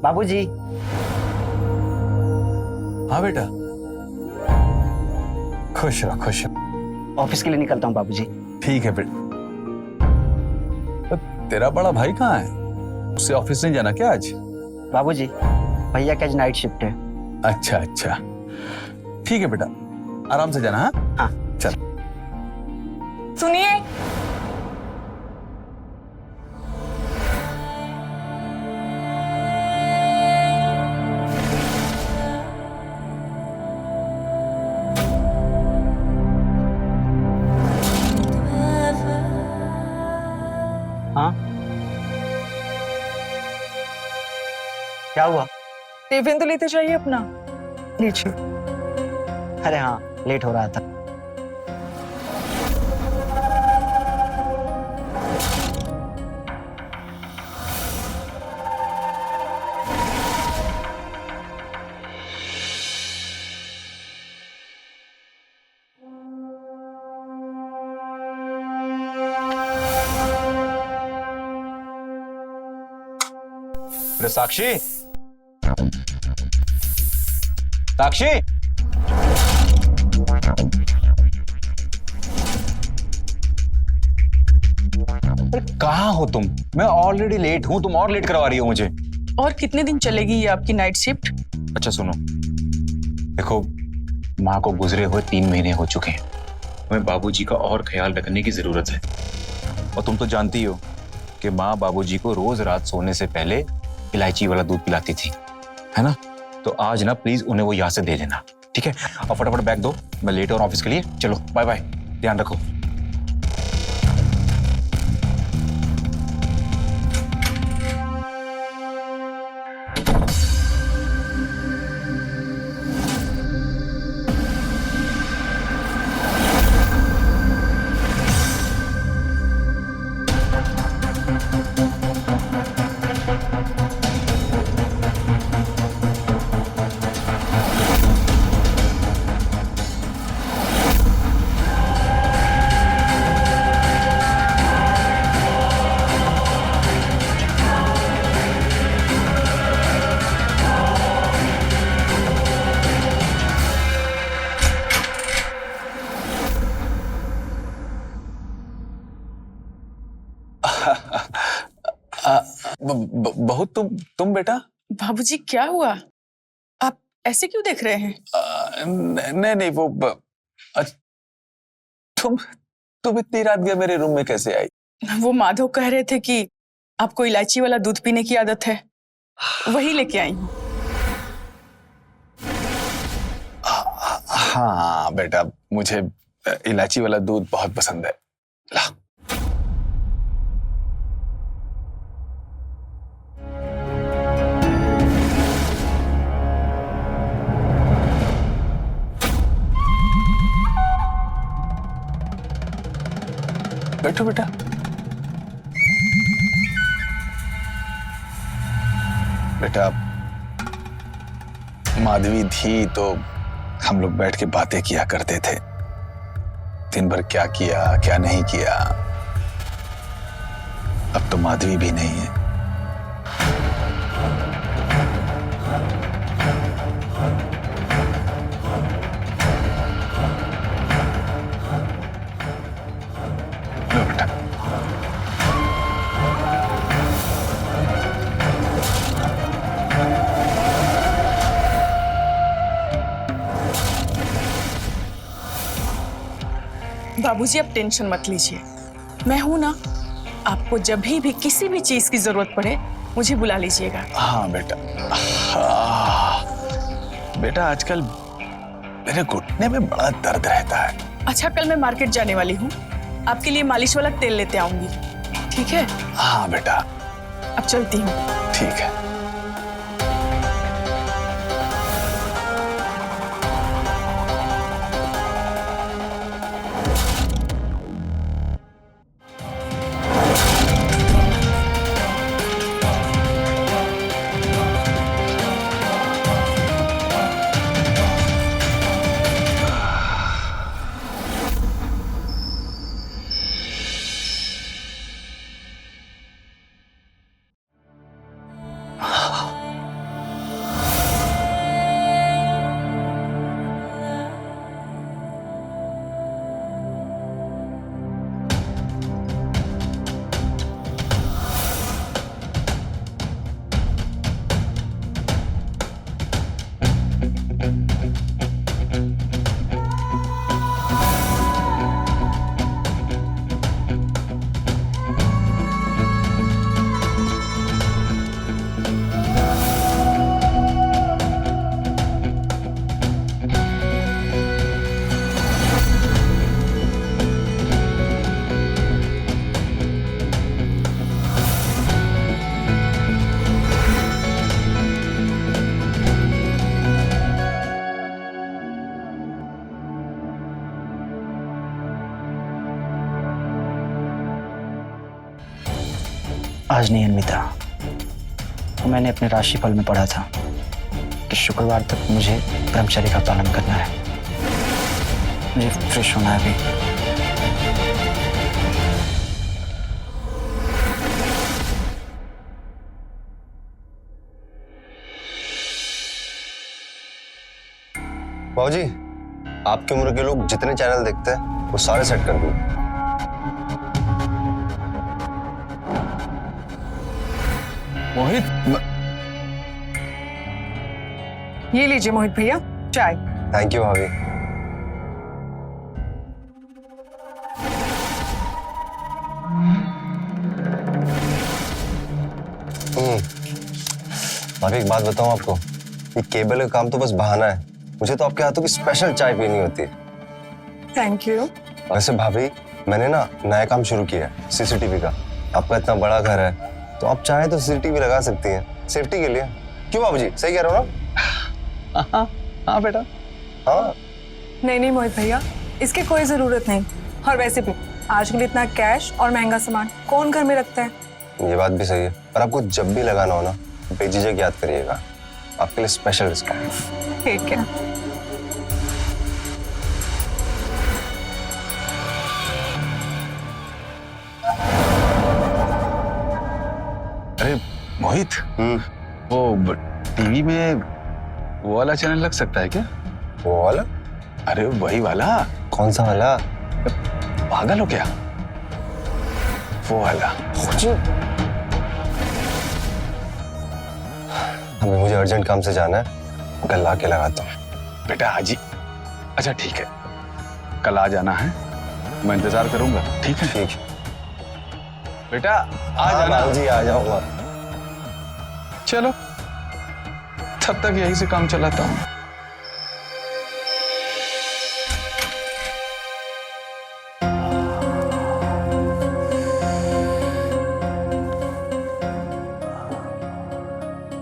बाबूजी। हाँ बेटा, खुश रहो खुश रहो। ऑफिस के लिए निकलता हूँ बाबूजी। ठीक है बेटा। तो तेरा बड़ा भाई कहाँ है? उससे ऑफिस नहीं जाना क्या आज? बाबूजी, भैया का आज नाइट शिफ्ट है। अच्छा अच्छा, ठीक है बेटा, आराम से जाना। हाँ हाँ। चल। सुनिए, हाँ, क्या हुआ? टिफिन तो लेते जाइए अपना। लीजिए। अरे हाँ, लेट हो रहा था। अरे साक्षी, साक्षी, अरे कहाँ हो तुम? मैं ऑलरेडी लेट हूं, तुम और लेट करवा रही हो मुझे। और कितने दिन चलेगी ये आपकी नाइट शिफ्ट? अच्छा सुनो, देखो माँ को गुजरे हुए 3 महीने हो चुके हैं। हमें बाबूजी का और ख्याल रखने की जरूरत है। और तुम तो जानती हो कि माँ बाबूजी को रोज रात सोने से पहले इलायची वाला दूध पिलाती थी, है ना? तो आज ना प्लीज उन्हें वो यहाँ से दे देना, ठीक है? और फटाफट बैग दो, मैं लेट हूं ऑफिस के लिए। चलो बाय बाय, ध्यान रखो। बहुत तुम बेटा? बाबूजी क्या हुआ? आप ऐसे क्यों देख रहे हैं? नहीं नहीं वो तुम इतनी रात गए मेरे रूम में कैसे आई? वो माधव कह रहे थे कि आपको इलायची वाला दूध पीने की आदत है, वही लेके आई हूँ। हाँ बेटा, मुझे इलायची वाला दूध बहुत पसंद है। ला। बैठो बेटा। बेटा, माधवी थी तो हम लोग बैठ के बातें किया करते थे, दिन भर क्या किया क्या नहीं किया। अब तो माधवी भी नहीं है। लो बेटा। बाबूजी आप टेंशन मत लीजिए, मैं हूं ना। आपको जब भी किसी भी चीज की जरूरत पड़े मुझे बुला लीजिएगा। हाँ बेटा। हाँ बेटा, आजकल मेरे घुटने में बड़ा दर्द रहता है। अच्छा, कल मैं मार्केट जाने वाली हूँ, आपके लिए मालिश वाला तेल लेते आऊंगी, ठीक है? हाँ बेटा। अब चलती हूँ। ठीक है। आज नहीं अन्विता, तो मैंने अपने राशिफल में पढ़ा था कि शुक्रवार तक मुझे ब्रह्मचर्य का पालन करना है। मुझे फ्रेश होना है अभी। बाबूजी, आपकी उम्र के लोग जितने चैनल देखते हैं वो सारे सेट कर दिए। मोहित, ये लीजिए मोहित भैया चाय। थैंक यू भाभी। भाभी एक बात बताऊं आपको, ये केबल का काम तो बस बहाना है। मुझे तो आपके हाथों की स्पेशल चाय पीनी होती है। Thank you. वैसे भाभी, मैंने ना नया काम शुरू किया है सीसीटीवी का। आपका इतना बड़ा घर है तो आप चाहे तो सीसीटीवी लगा सकती हैं सेफ्टी के लिए। क्यों बाबूजी, सही कह रहा हूँ ना? हाँ बेटा। हाँ नहीं नहीं मोहित भैया, इसकी कोई जरूरत नहीं। और वैसे भी आजकल इतना कैश और महंगा सामान कौन घर में रखता है। ये बात भी सही है, पर आपको जब भी लगाना हो ना बेझिझक याद करिएगा, आपके लिए स्पेशल डिस्काउंट। ठीक है। अरे मोहित, वो टीवी में वो वाला चैनल लग सकता है क्या? वो वाला? अरे वही वाला। कौन सा वाला? पागल हो क्या? वो वाला। अभी मुझे अर्जेंट काम से जाना है, कल आके लगाता हूँ। बेटा आज ही? अच्छा ठीक है, कल आ जाना है, मैं इंतजार करूंगा। ठीक है? ठीक है बेटा आ जाना। जी आ जाऊंगा। चलो तब तक यहीं से काम चलाता हूँ।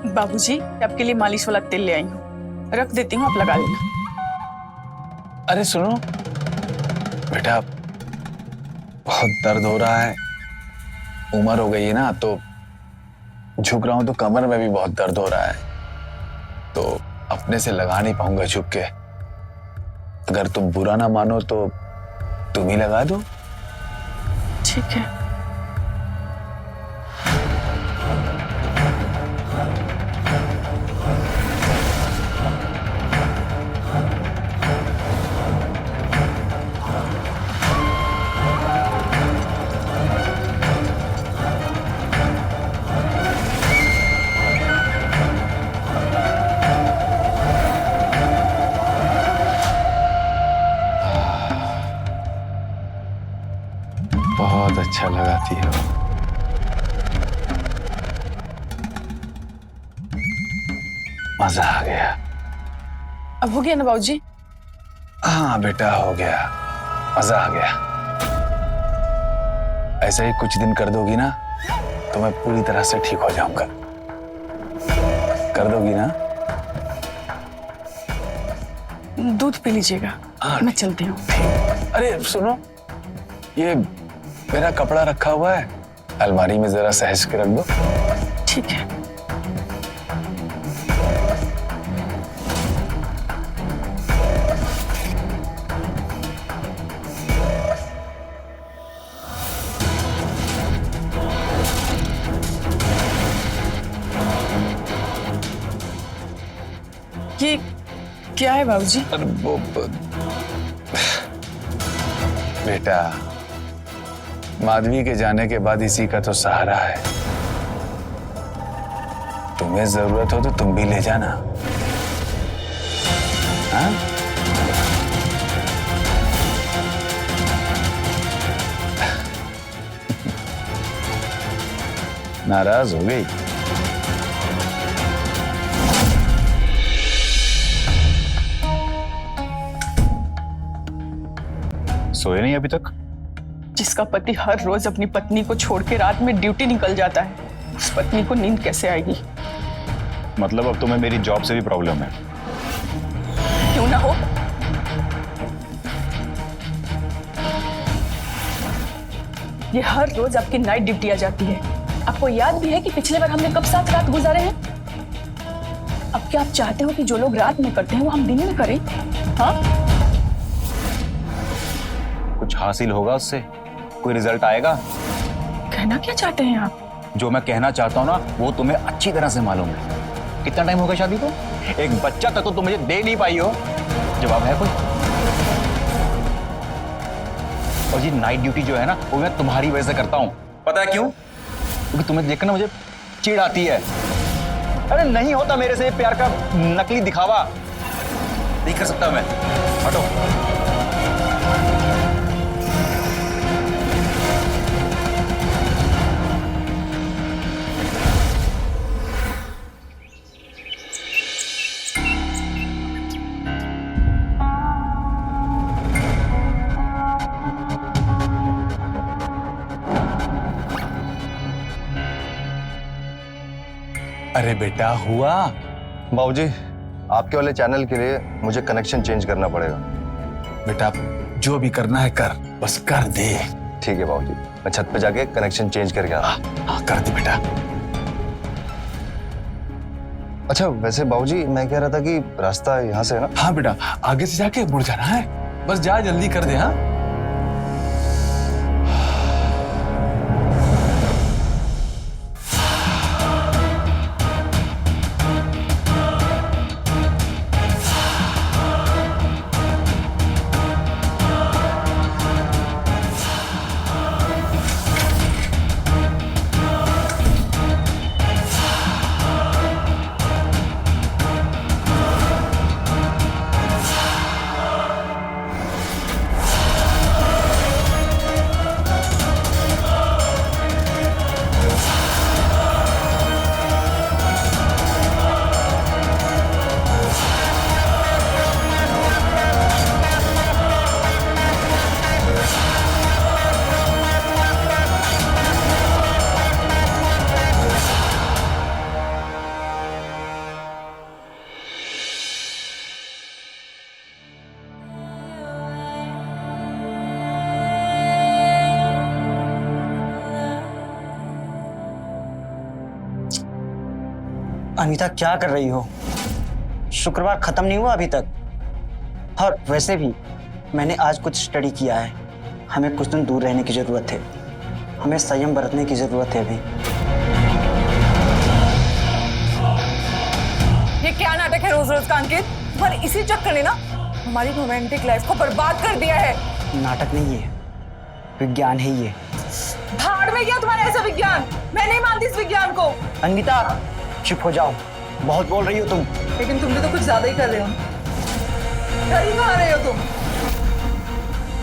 बाबूजी, आपके लिए मालिश वाला तेल ले आई हूँ, रख देती हूँ, आप लगा लेना। अरे सुनो बेटा, बहुत दर्द हो रहा है, उम्र हो गई है ना, तो झुक रहा हूं तो कमर में भी बहुत दर्द हो रहा है, तो अपने से लगा नहीं पाऊंगा झुक के। अगर तुम बुरा ना मानो तो तुम ही लगा दो। ठीक है। बहुत अच्छा लगाती हो। मजा आ गया। अब हो गया ना बाबूजी? हाँ बेटा हो गया, मजा आ गया। ऐसे ही कुछ दिन कर दोगी ना तो मैं पूरी तरह से ठीक हो जाऊंगा। कर दोगी ना? दूध पी लीजिएगा, हाँ, मैं चलती हूँ। अरे सुनो, ये मेरा कपड़ा रखा हुआ है, अलमारी में जरा सहेज के रख दो। ठीक है। ये क्या है बाबूजी? अरे वो बेटा, माधवी के जाने के बाद इसी का तो सहारा है। तुम्हें जरूरत हो तो तुम भी ले जाना। हाँ? नाराज हो गई? सोए नहीं अभी तक? जिसका पति हर रोज अपनी पत्नी को छोड़ के रात में ड्यूटी निकल जाता है, उस पत्नी को नींद कैसे आएगी? मतलब अब तुम्हें मेरी जॉब से भी प्रॉब्लम है? क्यों ना हो? ये हर रोज आपकी नाइट ड्यूटी आ जाती है, आपको याद भी है कि पिछले बार हमने कब साथ रात गुजारे हैं? अब क्या आप चाहते हो कि जो लोग रात में करते हैं वो हम दिन में करें? हाँ? कुछ हासिल होगा उससे, कोई रिजल्ट आएगा? कहना क्या चाहते हैं आप? जो मैं कहना चाहता हूँ ना वो तुम्हें अच्छी तरह से मालूम है। कितना टाइम हो गया शादी को? एक बच्चा तक तो तुम मुझे दे नहीं पाई हो। जवाब है कोई? और ये नाइट ड्यूटी जो है ना वो मैं तुम्हारी वजह से करता हूँ। पता है क्यों? क्योंकि तुम्हें देखकर ना मुझे चिढ़ आती है। अरे नहीं होता मेरे से प्यार का नकली दिखावा, नहीं कर सकता मैं। हटो। अरे बेटा हुआ? बाबूजी, आपके वाले चैनल के लिए मुझे कनेक्शन चेंज करना पड़ेगा। बेटा जो भी करना है कर, बस कर दे। ठीक है बाबूजी, मैं छत पे जाके कनेक्शन चेंज करके आ रहा हूं। हाँ कर दे बेटा। अच्छा वैसे बाबूजी मैं कह रहा था कि रास्ता यहाँ से है ना? हाँ बेटा, आगे से जाके मुड़ जाना है, बस जा जल्दी कर दे। हाँ अनीता क्या कर रही हो? शुक्रवार खत्म नहीं हुआ अभी तक। और वैसे भी मैंने आज कुछ स्टडी किया है। हमें कुछ दिन दूर रहने की जरूरत है। हमें संयम बरतने की जरूरत है अभी। ये क्या नाटक है रोज रोज का अंकित? पर इसी चक्कर ने ना हमारी रोमांटिक लाइफ को बर्बाद कर दिया है। नाटक नहीं है, विज्ञान है ये। भाड़ में गया तुम्हारा ऐसा विज्ञान। मैं नहीं मानती इस विज्ञान को। अनीता चुप हो जाओ, बहुत बोल रही हो तुम। लेकिन तुम भी तो कुछ ज्यादा ही कर रहे हो। कर ही कहाँ रहे हो तुम?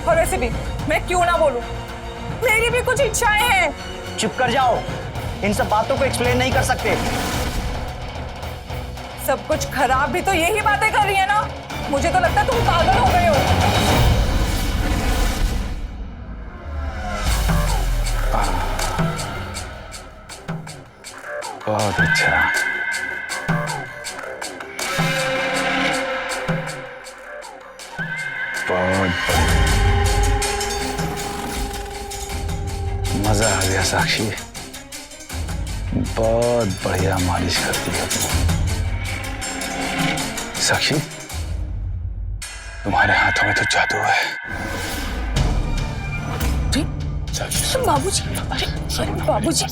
और वैसे भी मैं क्यों ना बोलूं, मेरी भी कुछ इच्छाएं हैं। चुप कर जाओ, इन सब बातों को एक्सप्लेन नहीं कर सकते। सब कुछ खराब भी तो यही बातें कर रही है ना। मुझे तो लगता है तुम पागल हो गए हो। बहुत अच्छा। बहुत मजा आ गया साक्षी, बहुत बढ़िया मालिश करती है तुम। साक्षी तुम्हारे हाथों में तो जादू है। अरे बाबूजी, अरे बाबूजी,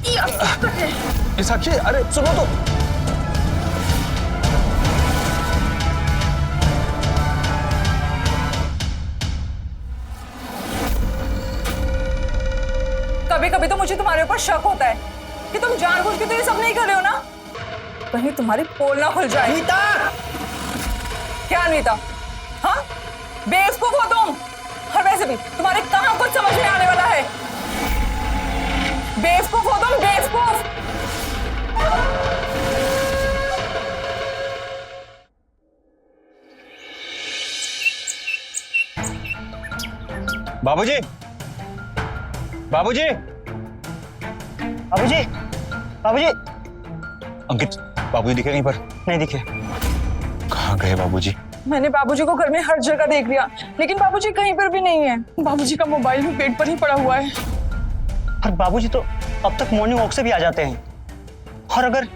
ये आप क्या कर रहे हैं? ये साक्षी, अरे सुनो तो। कभी कभी तो मुझे तुम्हारे ऊपर शक होता है कि तुम जानबूझ के तो ये सब नहीं कर रहे हो ना। कहीं तुम्हारी पोल ना खुल जाए। अनीता! क्या अनीता? हाँ, बेवकूफ हो तुम। और वैसे भी तुम्हारे कहाँ कुछ समझ में आने वाला है। बेवकूफ हो तुम, बेवकूफ। बाबूजी, बाबूजी, बाबूजी, बाबूजी। अंकित, बाबूजी दिखे कहीं पर? नहीं दिखे। कहाँ गए बाबूजी? मैंने बाबूजी को घर में हर जगह देख लिया, लेकिन बाबूजी कहीं पर भी नहीं है। बाबूजी का मोबाइल भी बेड पर ही पड़ा हुआ है। और बाबूजी तो अब तक मॉर्निंग वॉक से भी आ जाते हैं, और अगर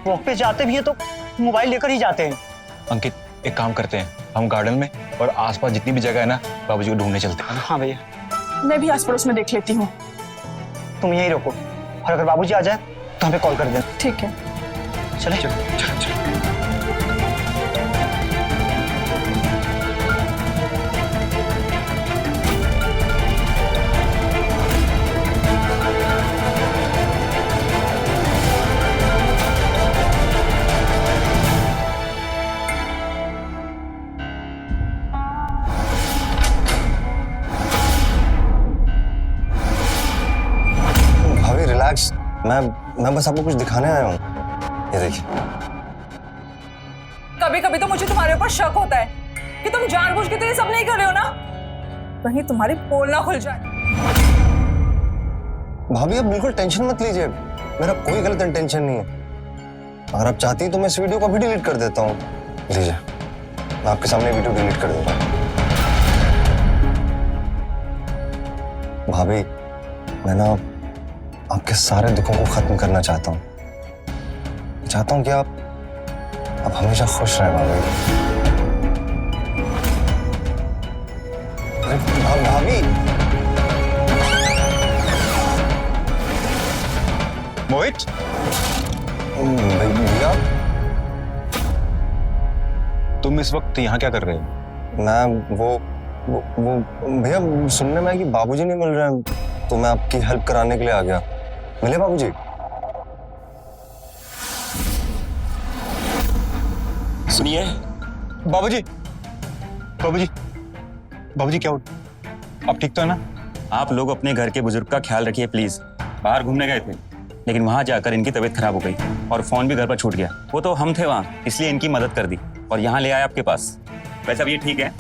वॉक पे जाते भी हैं तो मोबाइल लेकर ही जाते हैं। अंकित, एक काम करते हैं, हम गार्डन में और आसपास जितनी भी जगह है ना, बाबूजी को ढूंढने चलते हैं। हाँ भैया, मैं भी आस पड़ोस में देख लेती हूँ। तुम यहीं रुको, और अगर बाबूजी आ जाए तो हमें कॉल कर देना। ठीक है। चले। भाभी रिलैक्स, मैं बस आपको कुछ दिखाने आया हूँ। ये देखिए। कभी कभी तो मुझे तुम्हारे ऊपर शक होता है कि तुम जानबूझ के तो ये सब नहीं कर रहे हो ना, कहीं तुम्हारी पोल ना खुल जाए। भाभी आप बिल्कुल टेंशन मत लीजिए, मेरा कोई गलत इंटेंशन नहीं है। अगर आप चाहती हैं तो मैं इस वीडियो को भी डिलीट कर देता हूँ। लीजिए, मैं आपके सामने वीडियो डिलीट कर देता हूँ। भाभी, मैं ना आपके सारे दुखों को खत्म करना चाहता हूँ। चाहता हूँ कि आप हमेशा खुश रहें भाभी। अरे भाभी, मोहित, भैया, तुम इस वक्त यहाँ क्या कर रहे हो? मैं वो भैया सुनने में आया कि बाबूजी नहीं मिल रहे हैं, तो मैं आपकी हेल्प कराने के लिए आ गया। मिले बाबूजी? सुनिए बाबूजी, बाबूजी, बाबूजी क्या हो? आप ठीक तो है ना? आप लोग अपने घर के बुजुर्ग का ख्याल रखिए प्लीज। बाहर घूमने गए थे, लेकिन वहां जाकर इनकी तबीयत खराब हो गई और फोन भी घर पर छूट गया। वो तो हम थे वहां, इसलिए इनकी मदद कर दी और यहाँ ले आए आपके पास। वैसे अब ये ठीक है,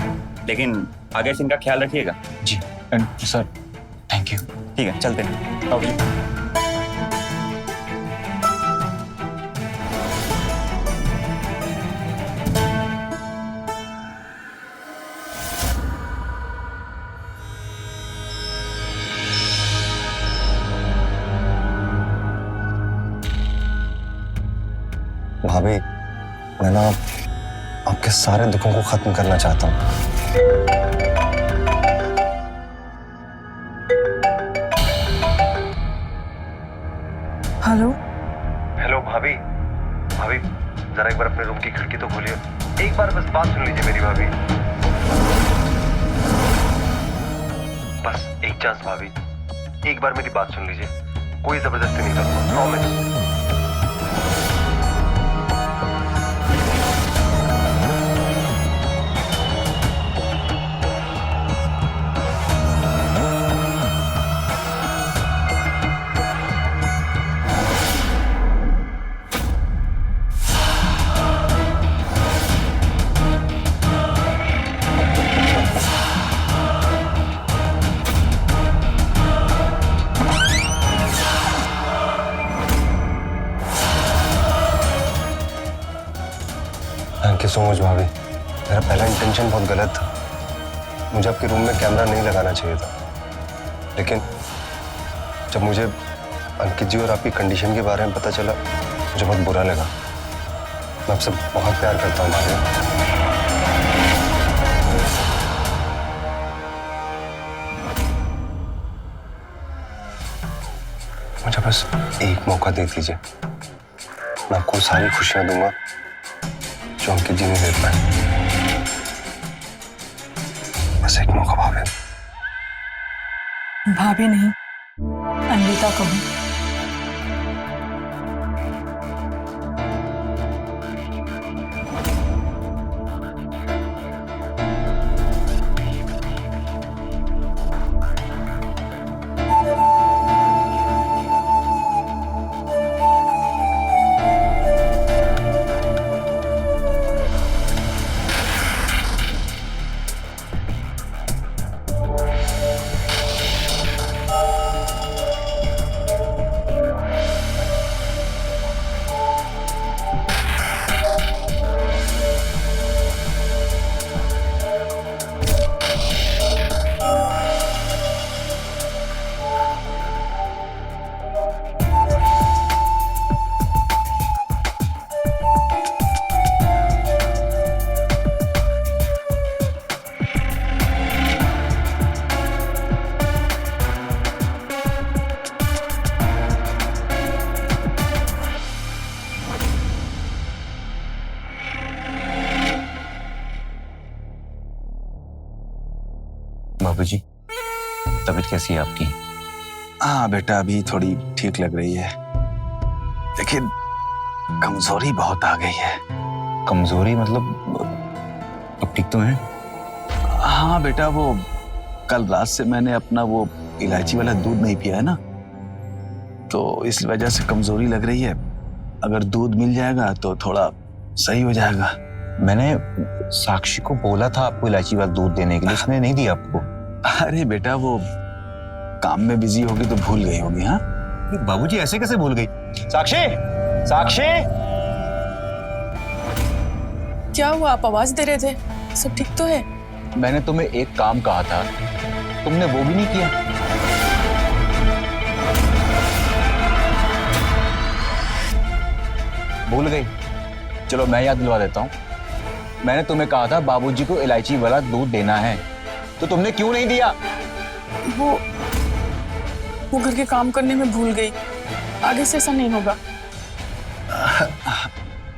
लेकिन आगे से इनका ख्याल रखिएगा। जी एंड सर, थैंक यू। ठीक है, चलते हैं। बाबूजी, भाभी, मैं ना आपके सारे दुखों को खत्म करना चाहता हूँ। हेलो। हेलो भाभी, भाभी जरा एक बार अपने रूम की खिड़की तो खोलिए। एक बार बस बात सुन लीजिए मेरी भाभी। बस एक चांस भाभी, एक बार मेरी बात सुन लीजिए। कोई जबरदस्ती नहीं करूंगा, promise. Thank you so much भाभी। मेरा पहला इंटेंशन बहुत गलत था। मुझे आपके रूम में कैमरा नहीं लगाना चाहिए था, लेकिन जब मुझे अंकित जी और आपकी कंडीशन के बारे में पता चला, मुझे बहुत बुरा लगा। मैं आपसे बहुत प्यार करता हूँ भाभी। मुझे बस एक मौका दे दीजिए, मैं आपको सारी खुशियां दूंगा जो अंकित जी नहीं दे पाए। बस एक मौका भाभी। भाभी नहीं, अन्विता कहूँ। बाबूजी, तबीयत कैसी है आपकी? हाँ बेटा, अभी थोड़ी ठीक लग रही है, लेकिन कमजोरी बहुत आ गई है। कमजोरी मतलब? अब ठीक तो है? हाँ बेटा, वो कल रात से मैंने अपना वो इलायची वाला दूध नहीं पिया है ना, तो इस वजह से कमजोरी लग रही है। अगर दूध मिल जाएगा तो थोड़ा सही हो जाएगा। मैंने साक्षी को बोला था आपको इलायची वाला दूध देने के लिए, उसने नहीं दिया आपको? अरे बेटा, वो काम में बिजी होगी तो भूल गई होगी। हाँ बाबूजी ऐसे कैसे भूल गई? साक्षी, साक्षी! क्या हुआ, आप आवाज दे रहे थे? सब ठीक तो है? मैंने तुम्हें एक काम कहा था, तुमने वो भी नहीं किया। भूल गई? चलो मैं याद दिलवा देता हूँ। मैंने तुम्हें कहा था बाबूजी को इलायची वाला दूध देना है, तो तुमने क्यों नहीं दिया? वो घर के काम करने में भूल गई। आगे से ऐसा नहीं होगा।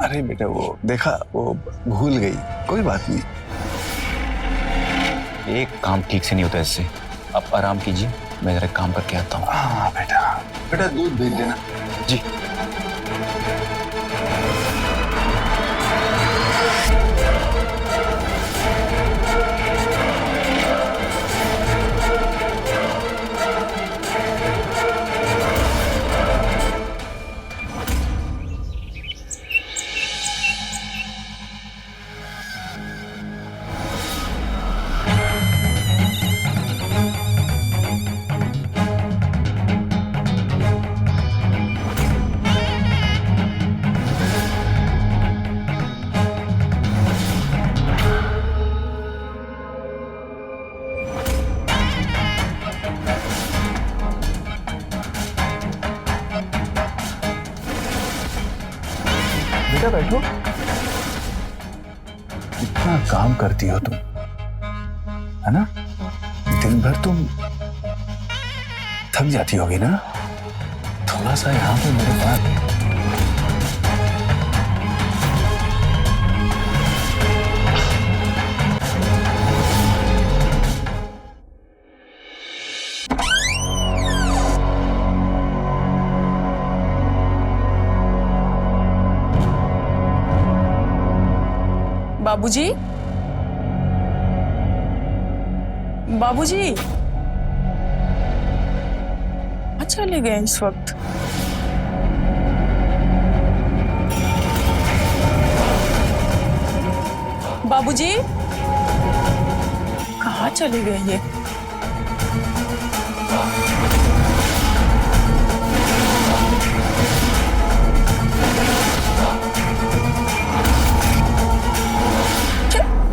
अरे बेटा, वो देखा, वो भूल गई, कोई बात नहीं। एक काम ठीक से नहीं होता इससे। आप आराम कीजिए, मैं जरा काम करके आता हूँ। हाँ बेटा, बेटा दूध भेज देना। जी। बेटा बैठो। इतना काम करती हो तुम, है ना? दिन भर तुम थक जाती होगी ना? थोड़ा सा यहाँ पे मेरे पास। बाबूजी, बाबूजी, अच्छा ले गए इस वक्त। बाबूजी, कहाँ चले गए ये?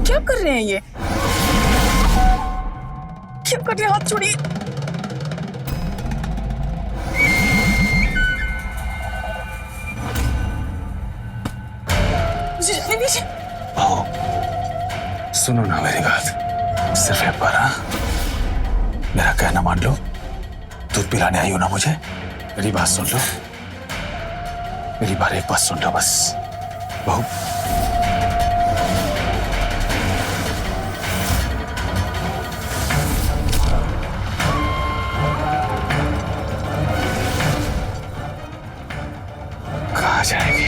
क्या कर रहे हैं ये? क्या कर रहे हैं? हाथ छोड़िए। मुझे जाने दीजिए। आओ, सुनो ना मेरी बात, सिर्फ एक बार। हाँ, मेरा कहना मान लो। दूध पिलाने आई हो ना मुझे, मेरी बात सुन लो। मेरी बात एक बात सुन लो बस। बहू, कहाँ जाएगी?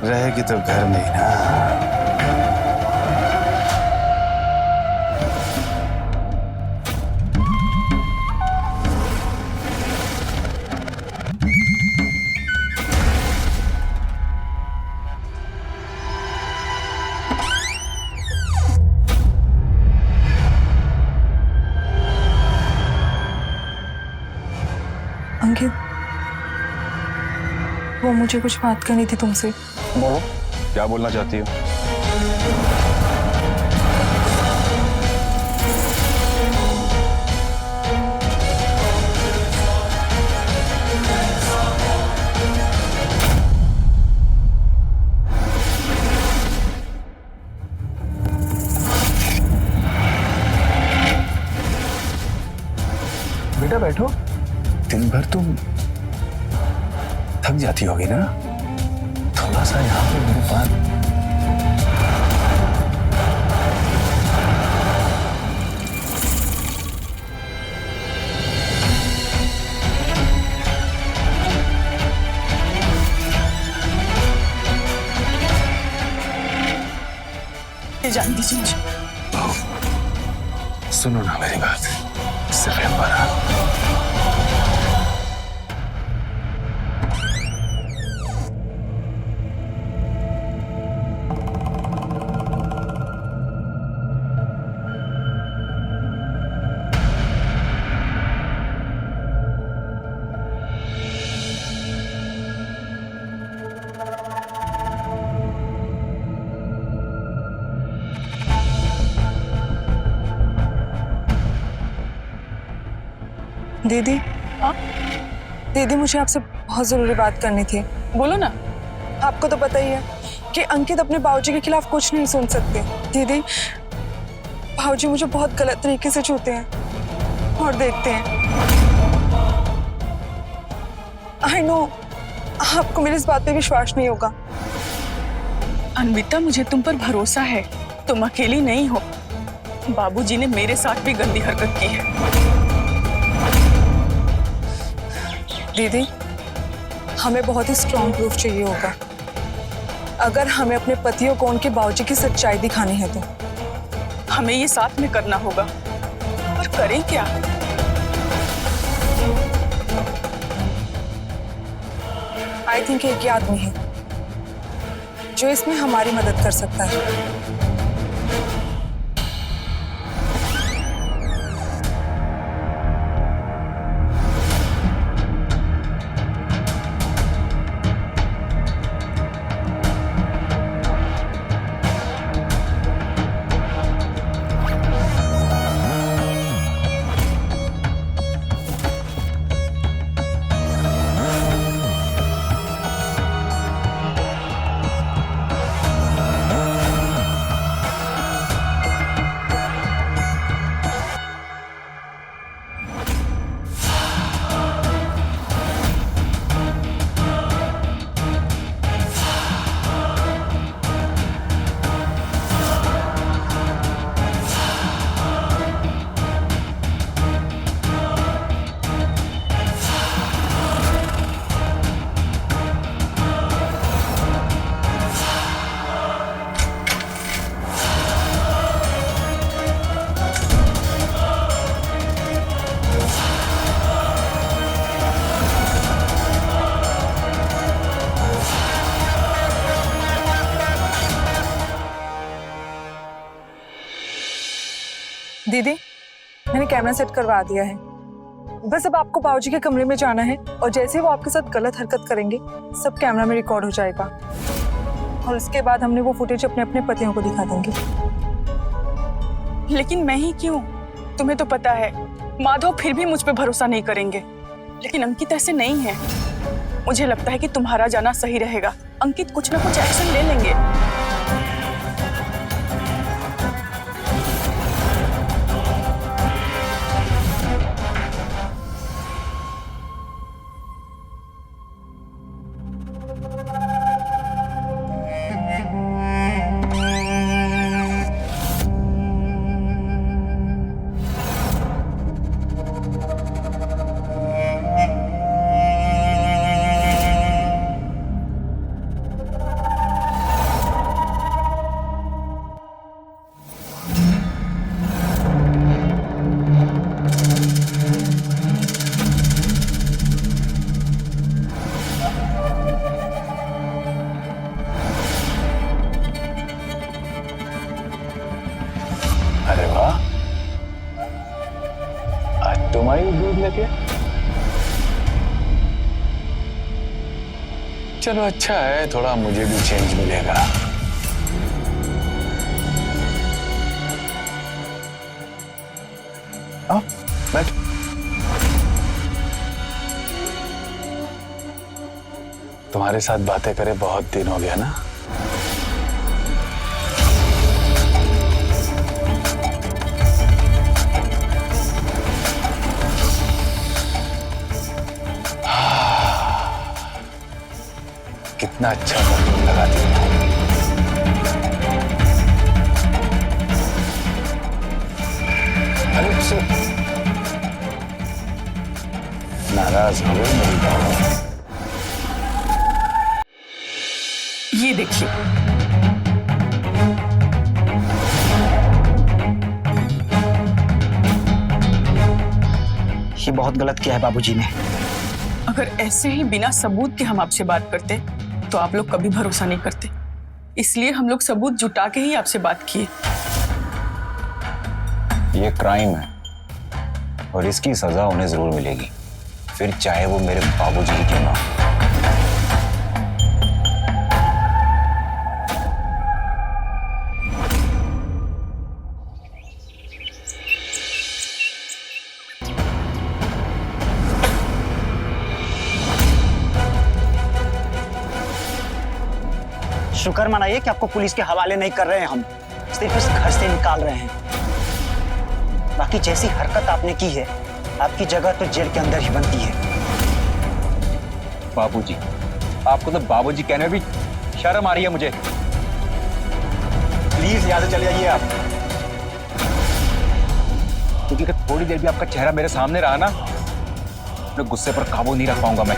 रहेगी तो घर में ही ना। अंकित, वो मुझे कुछ बात करनी थी तुमसे। बोलो, क्या बोलना चाहती हो? बेटा बैठो। दिन भर तुम थक जाती होगी ना? थोड़ा सा यहाँ पे मेरे पास। बातें जान दीजिए मुझे। सुनो ना मेरी बात, सिर्फ एक बार। दीदी, हाँ? दीदी मुझे आपसे बहुत जरूरी बात करनी थी। बोलो ना। आपको तो पता ही है कि अंकित अपने बाबूजी के खिलाफ कुछ नहीं सुन सकते। दीदी, बाबूजी मुझे बहुत गलत तरीके से छूते हैं और देखते हैं। आई नो आपको मेरी इस बात पे विश्वास नहीं होगा। अन्विता, मुझे तुम पर भरोसा है, तुम अकेली नहीं हो। बाबूजी ने मेरे साथ भी गंदी हरकत की है। दीदी, हमें बहुत ही स्ट्रॉन्ग प्रूफ चाहिए होगा अगर हमें अपने पतियों को उनके बाबूजी की सच्चाई दिखानी है तो। हमें ये साथ में करना होगा, पर करें क्या? आई थिंक एक ही आदमी है जो इसमें हमारी मदद कर सकता है। दीदी, मैंने कैमरा सेट करवा दिया है। बस अब आपको बाबूजी के कमरे में जाना है और जैसे ही वो आपके साथ गलत हरकत करेंगे सब कैमरा में रिकॉर्ड हो जाएगा और उसके बाद हमने वो फुटेज अपने अपने पतियों को दिखा देंगे। लेकिन मैं ही क्यों? तुम्हें तो पता है माधव फिर भी मुझ पे भरोसा नहीं करेंगे, लेकिन अंकित ऐसे नहीं है। मुझे लगता है कि तुम्हारा जाना सही रहेगा। अंकित कुछ ना कुछ एक्शन ले लेंगे। अरे वाह, आज तुम आई दूध लेके। चलो अच्छा है, थोड़ा मुझे भी चेंज मिलेगा। आओ, बैठ। तुम्हारे साथ बातें करे बहुत दिन हो गया ना। कितना अच्छा परफ्यूम लगाती हो। अरे सुन, नाराज हो गई मेरी बहू। ये देखिए, ये बहुत गलत किया है बाबूजी ने। अगर ऐसे ही बिना सबूत के हम आपसे बात करते तो आप लोग कभी भरोसा नहीं करते, इसलिए हम लोग सबूत जुटा के ही आपसे बात किए। ये क्राइम है और इसकी सजा उन्हें जरूर मिलेगी, फिर चाहे वो मेरे बाबूजी ही क्यों ना हो। शुक्र मनाइए कि आपको पुलिस के हवाले नहीं कर रहे हैं, हम सिर्फ इस घर से निकाल रहे हैं। बाकी जैसी हरकत आपने की है, आपकी जगह तो जेल के अंदर ही बनती है। बाबूजी, आपको तो बाबूजी कहने में भी शर्म आ रही है मुझे। प्लीज यहाँ से चले जाइए आप, क्योंकि अगर थोड़ी देर भी आपका चेहरा मेरे सामने रहा ना, अपने गुस्से पर काबू नहीं रख पाऊंगा मैं।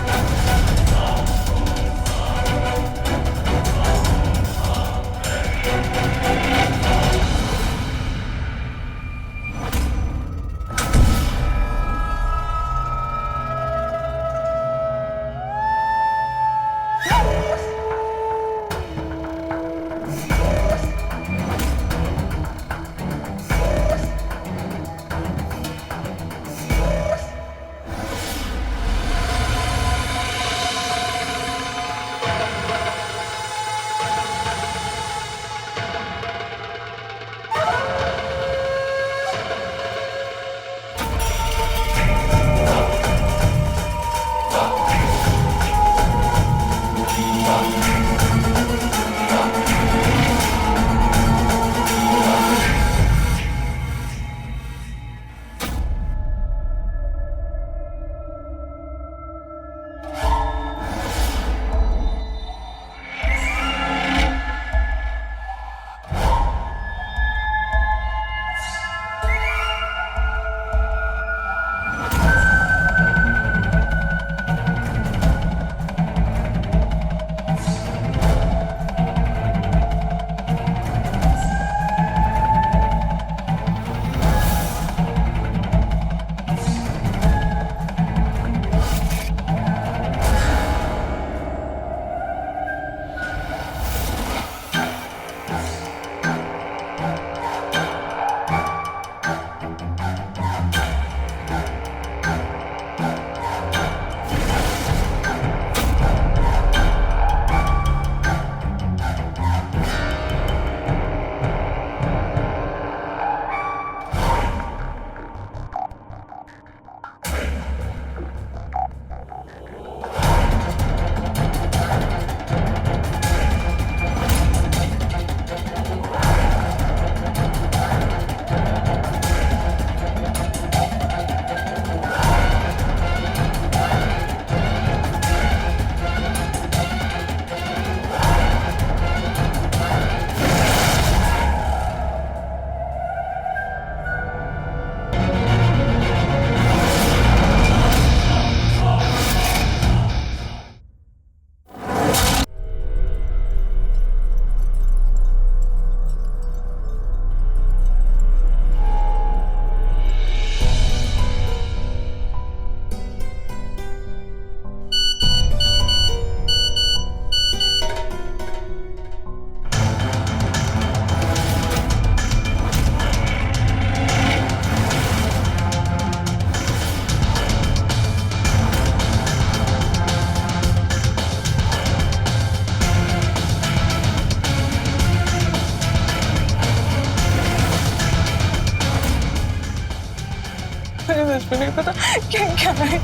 मुझे नहीं पता क्या क्या है।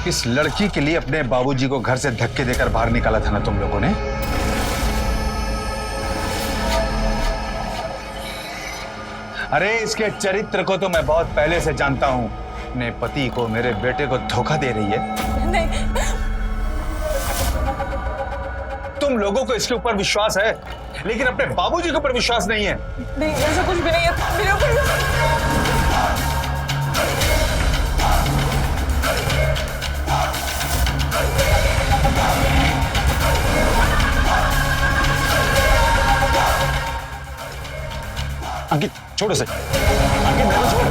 इस लड़की के लिए अपने बाबूजी को घर से धक्के देकर बाहर निकाला था ना तुम लोगों ने? अरे इसके चरित्र को तो मैं बहुत पहले से जानता हूं। अपने पति को, मेरे बेटे को धोखा दे रही है। नहीं, तुम लोगों को इसके ऊपर विश्वास है, लेकिन अपने बाबूजी के ऊपर विश्वास नहीं है। नहीं, ऐसा कुछ भी नहीं है मेरे ऊपर। अंकित छोड़ो से। अंकित मेरे को छोड़।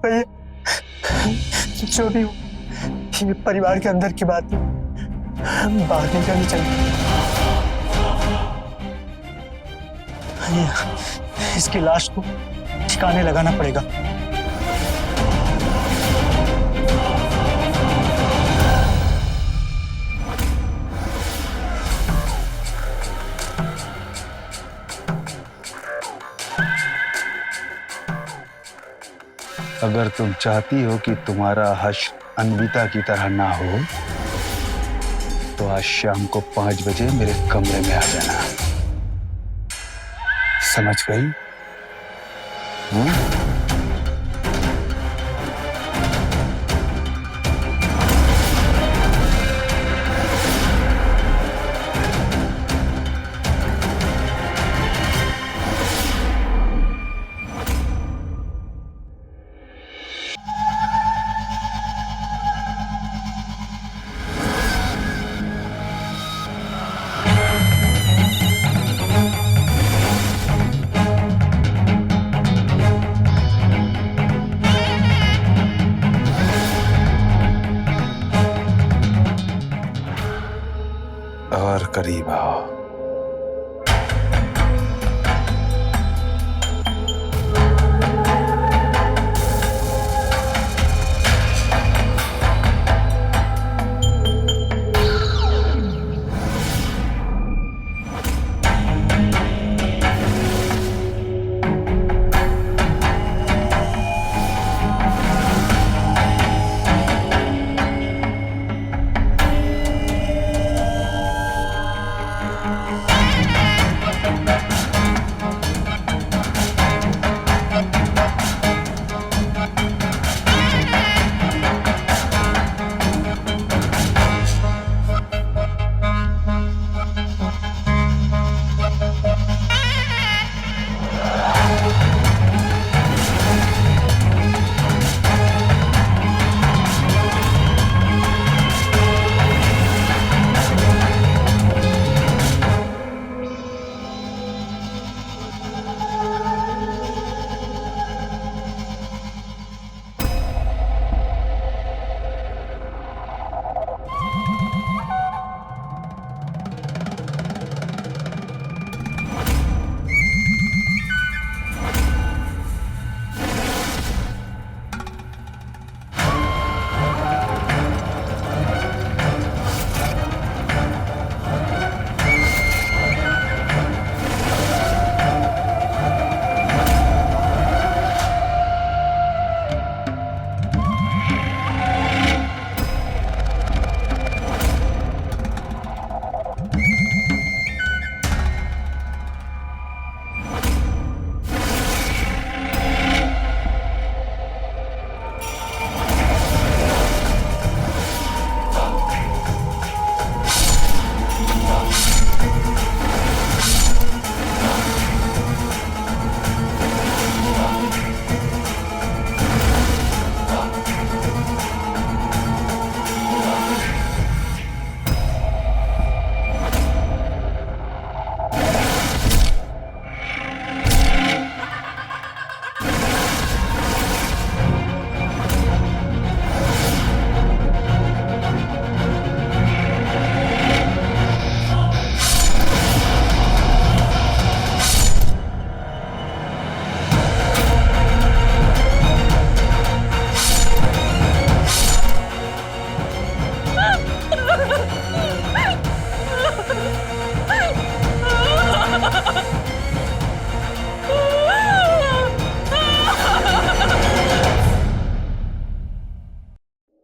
भैया, जो भी हो, ये परिवार के अंदर की बात है, बाहर नहीं करनी चाहिए। इसकी लाश को ठिकाने लगाना पड़ेगा। अगर तुम चाहती हो कि तुम्हारा हर्ष अन्विता की तरह ना हो, तो आज शाम को 5 बजे मेरे कमरे में आ जाना। समझ गई? और करीब आओ।